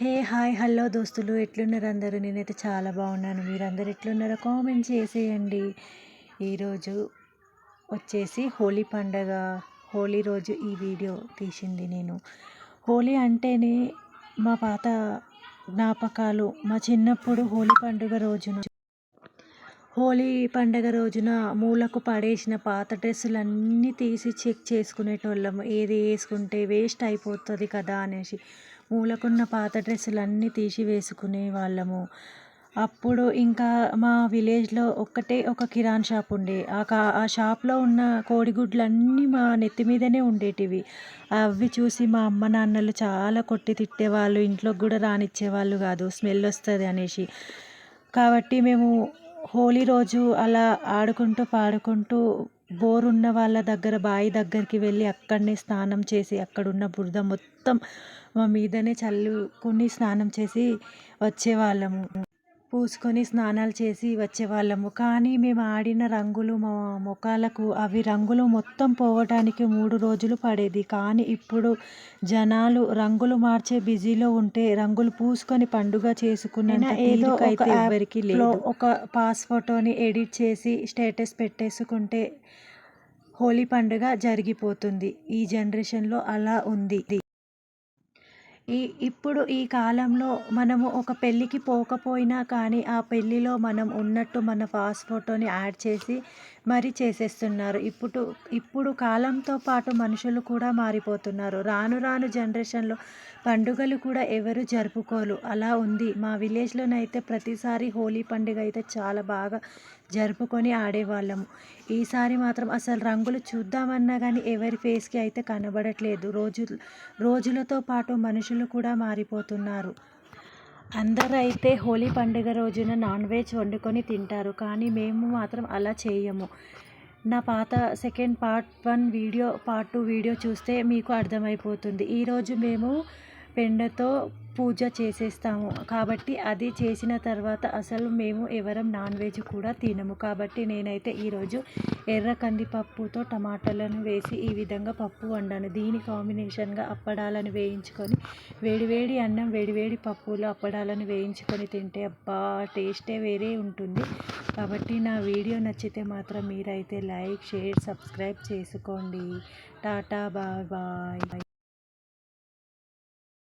Hey hi hello దోస్తులు, ఎట్లున్నారు అందరూ? నేనైతే చాలా బాగున్నాను. మీరందరూ ఎట్లున్నారో కామెంట్ చేసేయండి. ఈరోజు వచ్చేసి హోలీ పండగ. హోలీ రోజు ఈ వీడియో తీసింది నేను. హోలీ అంటేనే మా పాత జ్ఞాపకాలు. మా చిన్నప్పుడు హోలీ పండగ రోజున మూలకు పడేసిన పాత డ్రెస్సులన్నీ తీసి చెక్ చేసుకునేటోళ్ళము. ఏది వేసుకుంటే వేస్ట్ అయిపోతుంది కదా అనేసి మూలకున్న పాత డ్రెస్సులన్నీ తీసి వేసుకునే వాళ్ళము. అప్పుడు ఇంకా మా విలేజ్లో ఒక్కటే ఒక కిరాణా షాప్ ఉండే. ఆ షాప్లో ఉన్న కోడిగుడ్లన్నీ మా నెత్తి మీదనే ఉండేటివి. అవి చూసి మా అమ్మ నాన్నలు చాలా కొట్టి తిట్టేవాళ్ళు. ఇంట్లోకి కూడా రానిచ్చేవాళ్ళు కాదు, స్మెల్ వస్తుంది అనేసి. కాబట్టి మేము హోలీ రోజు అలా ఆడుకుంటూ పాడుకుంటూ బోరున్న వాళ్ళ దగ్గర బావి దగ్గరికి వెళ్ళి అక్కడనే స్నానం చేసి అక్కడున్న బురద మొత్తం మా మీదనే చల్లుకొని స్నానం చేసి వచ్చేవాళ్ళము. పూసుకొని స్నానాలు చేసి వచ్చేవాళ్ళము. కానీ మేము ఆడిన రంగులు మా ముఖాలకు, అవి రంగులు మొత్తం పోవటానికి 3 రోజులు పడేది. కానీ ఇప్పుడు జనాలు రంగులు మార్చే బిజీలో ఉంటే రంగులు పూసుకొని పండుగ చేసుకున్నంత తీరిక అయితే ఎవరికి లేదు. ఒక పాస్ ఫోటోని ఎడిట్ చేసి స్టేటస్ పెట్టేసుకుంటే హోలీ పండుగ జరిగిపోతుంది. ఈ జనరేషన్లో అలా ఉంది. ఇప్పుడు ఈ కాలంలో మనము ఒక పెళ్ళికి పోకపోయినా కానీ ఆ పెళ్ళిలో మనం ఉన్నట్టు మన పాస్ ఫోటోని యాడ్ చేసి మరీ చేసేస్తున్నారు. ఇప్పుడు కాలంతో పాటు మనుషులు కూడా మారిపోతున్నారు. రాను రాను జనరేషన్లో పండుగలు కూడా ఎవరు జరుపుకోరు, అలా ఉంది. మా విలేజ్లోనైతే ప్రతిసారి హోలీ పండుగ అయితే చాలా బాగా జరుపుకొని ఆడేవాళ్ళము. ఈసారి మాత్రం అసలు రంగులు చూద్దామన్నా కానీ ఎవరి ఫేస్కి అయితే కనబడట్లేదు. రోజులతో పాటు మనుషులు కూడా మారిపోతున్నారు. అందరూ అయితే హోలీ పండుగ రోజున నాన్ వెజ్ వండుకొని తింటారు, కానీ మేము మాత్రం అలా చేయము. నా పాత second part 1 video, part 2 video చూస్తే మీకు అర్థమైపోతుంది. ఈరోజు మేము పెండతో పూజ చేసేస్తాము కాబట్టి అది చేసిన తర్వాత అసలు మేము ఎవరం నాన్ వెజ్ కూడా తినము. కాబట్టి నేనైతే ఈరోజు ఎర్ర కందిపప్పుతో టమాటాలను వేసి ఈ విధంగా పప్పు వండాను. దీని కాంబినేషన్గా అప్పడాలను వేయించుకొని వేడివేడి అన్నం, వేడివేడి పప్పులో అప్పడాలను వేయించుకొని తింటే అబ్బా టేస్టే వేరే ఉంటుంది. కాబట్టి నా వీడియో నచ్చితే మాత్రం మీరైతే లైక్, షేర్, సబ్స్క్రైబ్ చేసుకోండి. Tata, bye bye.